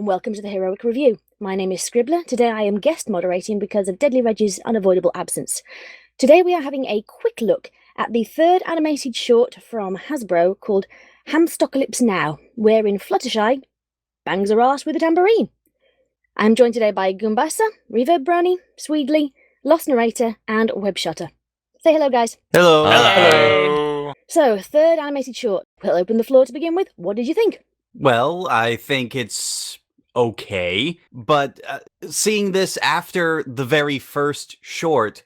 and welcome to the Heroic Review. My name is Scribbler. Today I am guest moderating because of Deadlyreg's unavoidable absence. Today we are having a quick look at the third animated short from Hasbro called Hamstocalypse Now, wherein Fluttershy bangs her ass with a tambourine. I'm joined today by Goombasa, Reverbrony, Swedely, TheLostNarrator, and Webshoter. Say hello, guys. Hello. Hello. So, third animated short. We'll open the floor to begin with. What did you think? Well, I think it's okay, but seeing this after the very first short,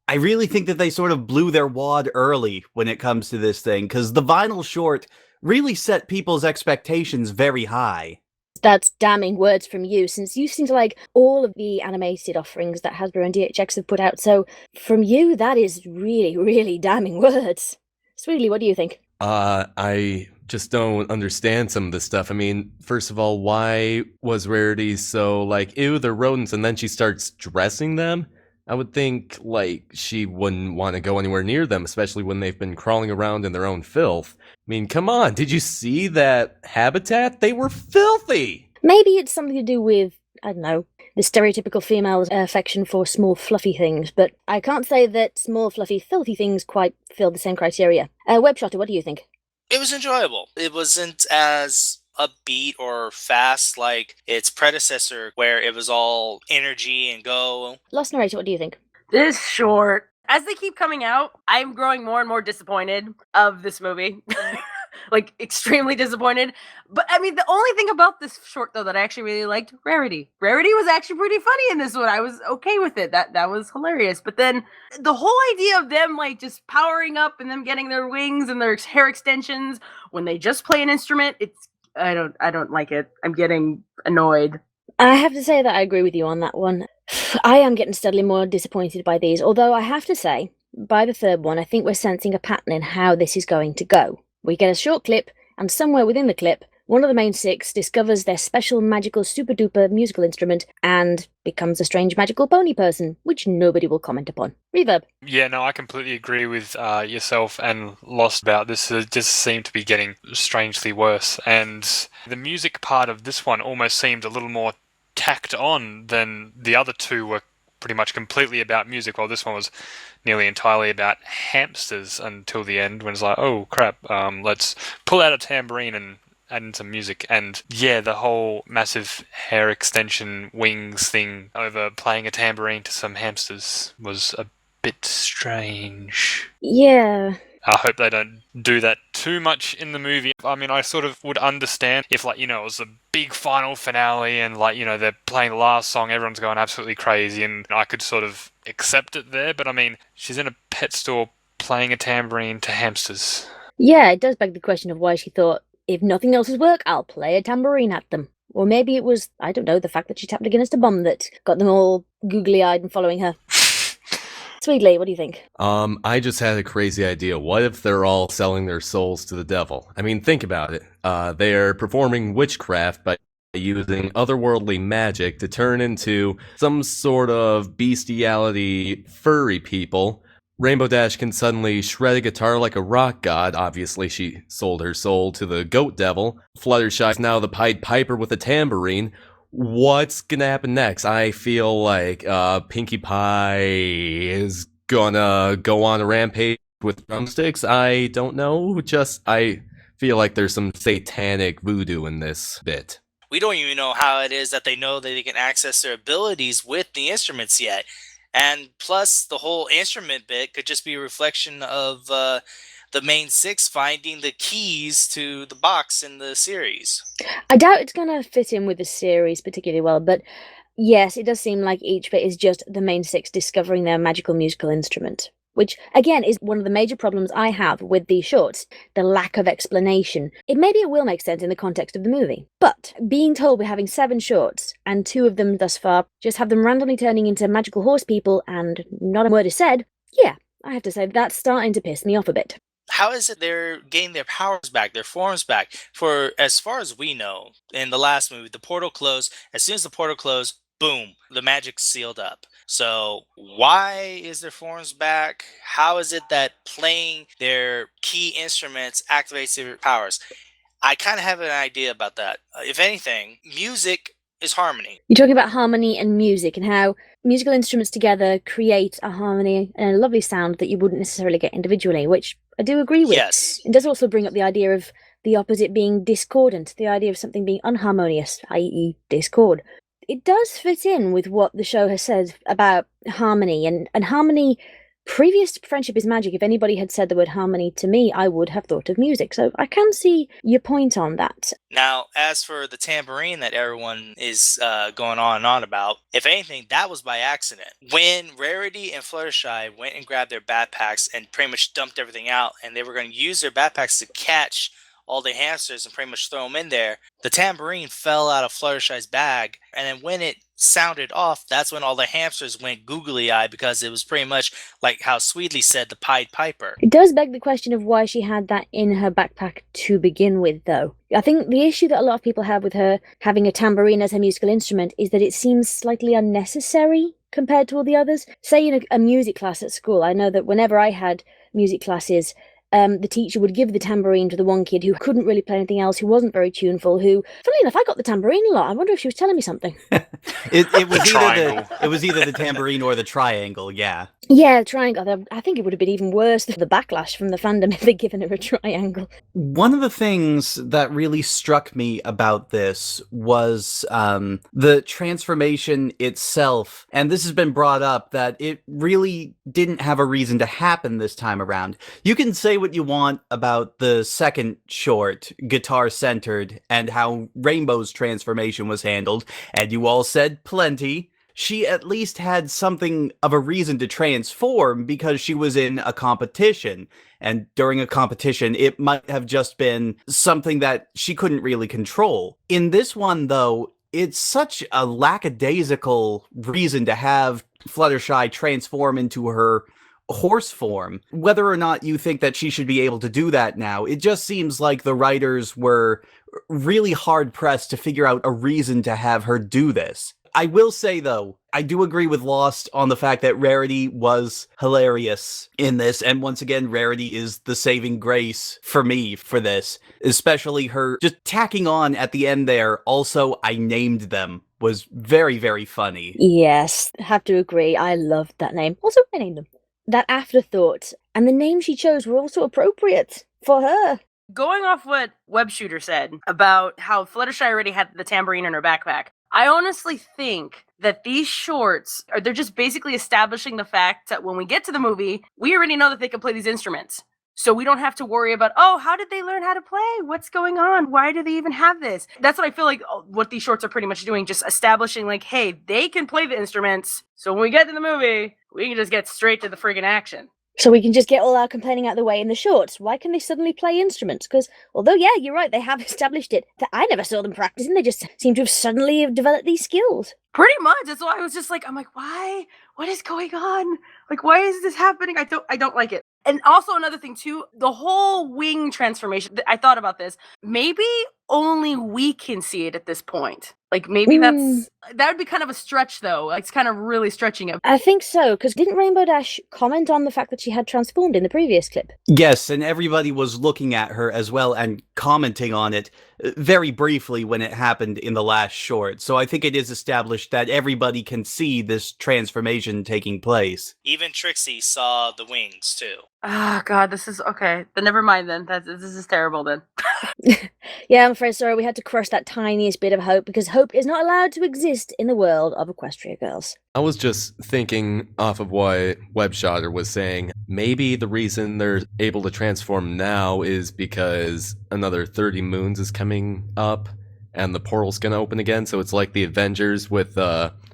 I really think that they sort of blew their wad early when it comes to this thing, because the vinyl short really set people's expectations very high. That's damning words from you, since you seem to like all of the animated offerings that Hasbro and DHX have put out, so from you, that is really, really damning words. Swedely, what do you think? I just don't understand some of this stuff. I mean, first of all, why was Rarity so like, ew, they're rodents, and then she starts dressing them? I would think, like, she wouldn't want to go anywhere near them, especially when they've been crawling around in their own filth. I mean, come on, did you see that habitat? They were filthy! Maybe it's something to do with, I don't know, the stereotypical female's affection for small fluffy things, but I can't say that small fluffy filthy things quite fill the same criteria. Webshoter, what do you think? It was enjoyable. It wasn't as upbeat or fast like its predecessor, where it was all energy and go. TheLostNarrator, what do you think? This short, as they keep coming out, I'm growing more and more disappointed of this movie. Like, extremely disappointed. But, I mean, the only thing about this short, though, that I actually really liked, Rarity. Rarity was actually pretty funny in this one. I was okay with it. That was hilarious. But then, the whole idea of them, like, just powering up and them getting their wings and their hair extensions when they just play an instrument, I don't like it. I'm getting annoyed. I have to say that I agree with you on that one. I am getting steadily more disappointed by these, although I have to say, by the third one, I think we're sensing a pattern in how this is going to go. We get a short clip, and somewhere within the clip, one of the main six discovers their special magical super-duper musical instrument and becomes a strange magical pony person, which nobody will comment upon. Reverb. Yeah, no, I completely agree with yourself and Lost about this. It just seemed to be getting strangely worse, and the music part of this one almost seemed a little more tacked on than the other two were pretty much completely about music, while this one was nearly entirely about hamsters until the end, when it's like, oh crap, let's pull out a tambourine and add in some music. And yeah, the whole massive hair extension wings thing over playing a tambourine to some hamsters was a bit strange. Yeah. I hope they don't do that too much in the movie. I mean, I sort of would understand if, like, you know, it was a big final finale and, like, you know, they're playing the last song, everyone's going absolutely crazy, and I could sort of accept it there. But I mean, she's in a pet store playing a tambourine to hamsters. Yeah, it does beg the question of why she thought, if nothing else will work, I'll play a tambourine at them. Or maybe it was, I don't know, the fact that she tapped against a bomb that got them all googly-eyed and following her. Swedely, what do you think? I just had a crazy idea. What if they're all selling their souls to the devil? I mean, think about it. They are performing witchcraft by using otherworldly magic to turn into some sort of bestiality furry people. Rainbow Dash can suddenly shred a guitar like a rock god. Obviously, she sold her soul to the goat devil. Fluttershy is now the Pied Piper with a tambourine. What's gonna happen next? I feel like Pinkie Pie is gonna go on a rampage with drumsticks. I don't know. I feel like there's some satanic voodoo in this bit. We don't even know how it is that they know that they can access their abilities with the instruments yet. And plus, the whole instrument bit could just be a reflection of the main six finding the keys to the box in the series. I doubt it's going to fit in with the series particularly well, but yes, it does seem like each bit is just the main six discovering their magical musical instrument. Which, again, is one of the major problems I have with these shorts, the lack of explanation. Maybe it will make sense in the context of the movie, but being told we're having 7 shorts, and 2 of them thus far just have them randomly turning into magical horse people and not a word is said, yeah, I have to say that's starting to piss me off a bit. How is it they're getting their powers back, their forms back? For as far as we know, in the last movie, the portal closed. As soon as the portal closed, boom, the magic's sealed up. So why is their forms back? How is it that playing their key instruments activates their powers? I kind of have an idea about that. If anything, music is harmony. You're talking about harmony and music and how musical instruments together create a harmony and a lovely sound that you wouldn't necessarily get individually, which I do agree with. Yes. It does also bring up the idea of the opposite being discordant, the idea of something being unharmonious, i.e. discord. It does fit in with what the show has said about harmony, and harmony. Previous to Friendship is Magic, if anybody had said the word harmony to me, I would have thought of music. So I can see your point on that. Now, as for the tambourine that everyone is going on and on about, if anything, that was by accident. When Rarity and Fluttershy went and grabbed their backpacks and pretty much dumped everything out, and they were going to use their backpacks to catch all the hamsters and pretty much throw them in there, the tambourine fell out of Fluttershy's bag, and then when it sounded off, that's when all the hamsters went googly-eyed, because it was pretty much like how Swedely said, the Pied Piper. It does beg the question of why she had that in her backpack to begin with, though. I think the issue that a lot of people have with her having a tambourine as her musical instrument is that it seems slightly unnecessary compared to all the others. Say in a music class at school, I know that whenever I had music classes, the teacher would give the tambourine to the one kid who couldn't really play anything else, who wasn't very tuneful, who, funnily enough, I got the tambourine a lot. I wonder if she was telling me something. it was either the tambourine or the triangle, yeah. Yeah, triangle. I think it would have been even worse than the backlash from the fandom if they'd given her a triangle. One of the things that really struck me about this was the transformation itself. And this has been brought up that it really didn't have a reason to happen this time around. You can say what you want about the second short, Guitar Centered, and how Rainbow's transformation was handled, and you all said plenty. She at least had something of a reason to transform because she was in a competition. And during a competition, it might have just been something that she couldn't really control. In this one, though, it's such a lackadaisical reason to have Fluttershy transform into her horse form. Whether or not you think that she should be able to do that now, it just seems like the writers were really hard-pressed to figure out a reason to have her do this. I will say, though, I do agree with Lost on the fact that Rarity was hilarious in this, and once again, Rarity is the saving grace for me for this, especially her just tacking on at the end there, also, I named them, was very, very funny. Yes, have to agree. I loved that name. Also, I named them. That afterthought, and the name she chose were also appropriate for her. Going off what Webshoter said about how Fluttershy already had the tambourine in her backpack, I honestly think that these shorts they're just basically establishing the fact that when we get to the movie, we already know that they can play these instruments. So we don't have to worry about, oh, how did they learn how to play? What's going on? Why do they even have this? That's what I feel like what these shorts are pretty much doing, just establishing like, hey, they can play the instruments. So when we get to the movie, we can just get straight to the friggin' action. So we can just get all our complaining out of the way in the shorts. Why can they suddenly play instruments? Because, although, yeah, you're right, they have established it, that I never saw them practicing, they just seem to have suddenly developed these skills. Pretty much. That's why I was just like, I'm like, why? What is going on? Like, why is this happening? I don't like it. And also another thing too, the whole wing transformation, I thought about this. Maybe only we can see it at this point. Like maybe that would be kind of a stretch though. Like, it's kind of really stretching it. I think so, because didn't Rainbow Dash comment on the fact that she had transformed in the previous clip? Yes, and everybody was looking at her as well and commenting on it very briefly when it happened in the last short. So I think it is established that everybody can see this transformation taking place. Even Trixie saw the wings too. Oh god, this is okay. Then never mind then. This is terrible then. Yeah, I'm afraid, sorry, we had to crush that tiniest bit of hope, because hope is not allowed to exist in the world of Equestria Girls. I was just thinking off of what Webshoter was saying. Maybe the reason they're able to transform now is because another 30 moons is coming up and the portal's gonna open again. So it's like the Avengers with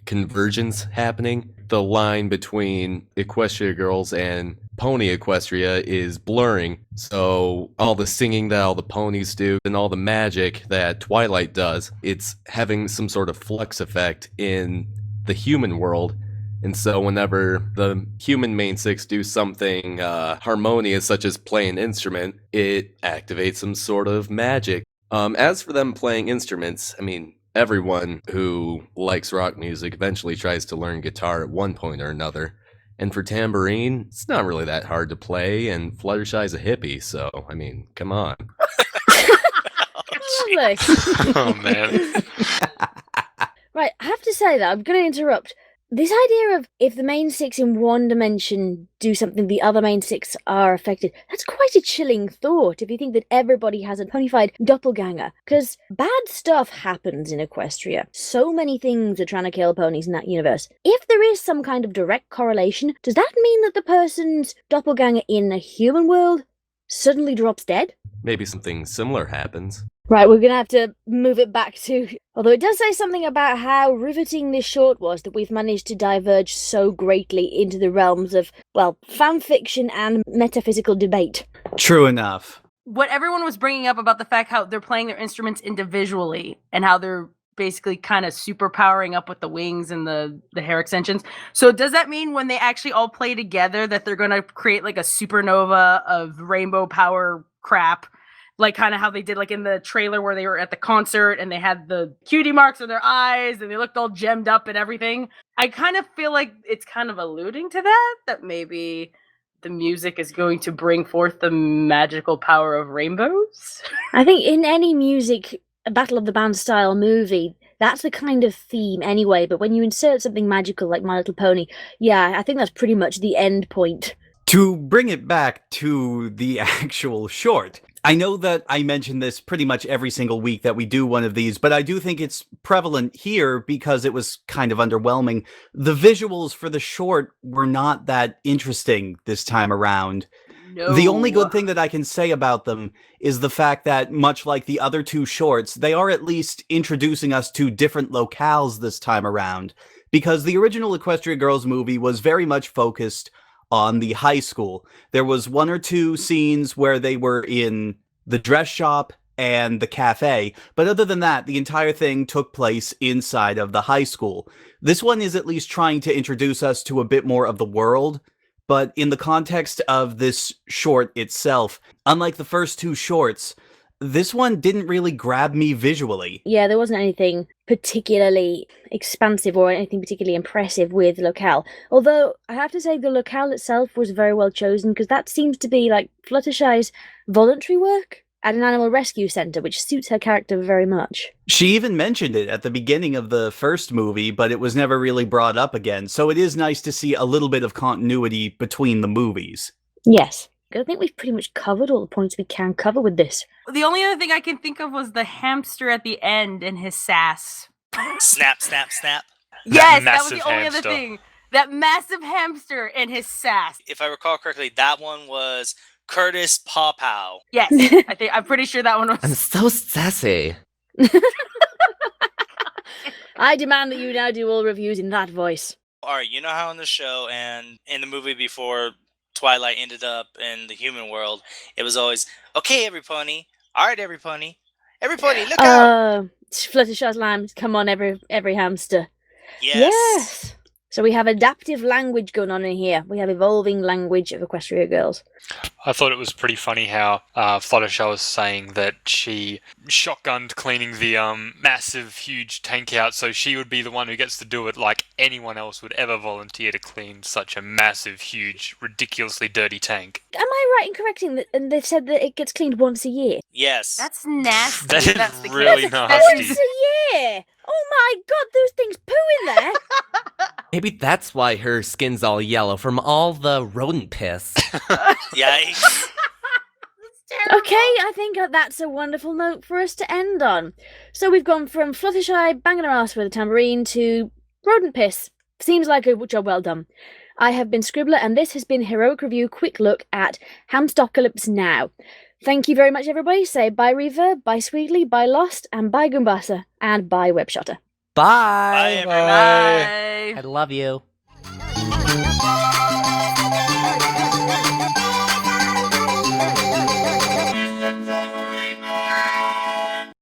Convergence happening. The line between Equestria Girls and Pony Equestria is blurring, so all the singing that all the ponies do and all the magic that Twilight does, it's having some sort of flux effect in the human world. And so whenever the human main six do something harmonious, such as play an instrument, it activates some sort of magic. As for them playing instruments, I mean, everyone who likes rock music eventually tries to learn guitar at one point or another. And for tambourine, it's not really that hard to play, and Fluttershy's a hippie, so, I mean, come on. Lovely. Oh, man. Right, I have to say that, I'm going to interrupt. This idea of if the main six in one dimension do something, the other main six are affected, that's quite a chilling thought if you think that everybody has a ponified doppelganger. Because bad stuff happens in Equestria. So many things are trying to kill ponies in that universe. If there is some kind of direct correlation, does that mean that the person's doppelganger in a human world suddenly drops dead? Maybe something similar happens. Right, we're going to have to move it back to... Although it does say something about how riveting this short was, that we've managed to diverge so greatly into the realms of, well, fanfiction and metaphysical debate. True enough. What everyone was bringing up about the fact how they're playing their instruments individually and how they're basically kind of super powering up with the wings and the hair extensions. So does that mean when they actually all play together that they're going to create like a supernova of rainbow power crap? Like kind of how they did like in the trailer where they were at the concert and they had the cutie marks on their eyes and they looked all gemmed up and everything. I kind of feel like it's kind of alluding to that maybe the music is going to bring forth the magical power of rainbows. I think in any music, a Battle of the Band style movie, that's the kind of theme anyway, but when you insert something magical like My Little Pony, yeah, I think that's pretty much the end point. To bring it back to the actual short, I know that I mention this pretty much every single week that we do one of these, but I do think it's prevalent here because it was kind of underwhelming. The visuals for the short were not that interesting this time around. No. The only good thing that I can say about them is the fact that, much like the other two shorts, they are at least introducing us to different locales this time around. Because the original Equestria Girls movie was very much focused on the high school. There was one or two scenes where they were in the dress shop and the cafe, but other than that, the entire thing took place inside of the high school. This one is at least trying to introduce us to a bit more of the world, but in the context of this short itself, unlike the first two shorts, this one didn't really grab me visually. Yeah, there wasn't anything particularly expansive or anything particularly impressive with the locale. Although, I have to say the locale itself was very well chosen, because that seems to be like Fluttershy's voluntary work at an animal rescue centre, which suits her character very much. She even mentioned it at the beginning of the first movie, but it was never really brought up again, so it is nice to see a little bit of continuity between the movies. Yes. I think we've pretty much covered all the points we can cover with this. The only other thing I can think of was the hamster at the end and his sass. Snap, snap, snap. Yes, that was the massive only other hamster. thing. That massive hamster and his sass. If I recall correctly, that one was Curtis Pawpow. Yes, I'm pretty sure that one was. I'm so sassy. I demand that you now do all reviews in that voice. Alright, you know how in the show and in the movie before Twilight ended up in the human world, it was always, okay, every pony. Alright, every pony. Every pony, look out! Fluttershy's lambs, come on, every hamster. Yes. So we have adaptive language going on in here. We have evolving language of Equestria Girls. I thought it was pretty funny how Fluttershy was saying that she shotgunned cleaning the massive, huge tank out, so she would be the one who gets to do it like anyone else would ever volunteer to clean such a massive, huge, ridiculously dirty tank. Am I right in correcting that? And they've said that it gets cleaned once a year. Yes. That's nasty. That is That's the really case. nasty. Once a year! Oh my god, those things poo in there! Maybe that's why her skin's all yellow from all the rodent piss. Yikes. Okay, I think that's a wonderful note for us to end on. So we've gone from Fluttershy banging her ass with a tambourine to rodent piss. Seems like a job well done. I have been Scribbler, and this has been Heroic Review Quick Look at Hamstocalypse Now. Thank you very much, everybody. Say bye Reverb, bye Swedely, bye Lost, and bye Goombasa, and bye Webshoter. Bye. Bye, everyone. Bye. I love you.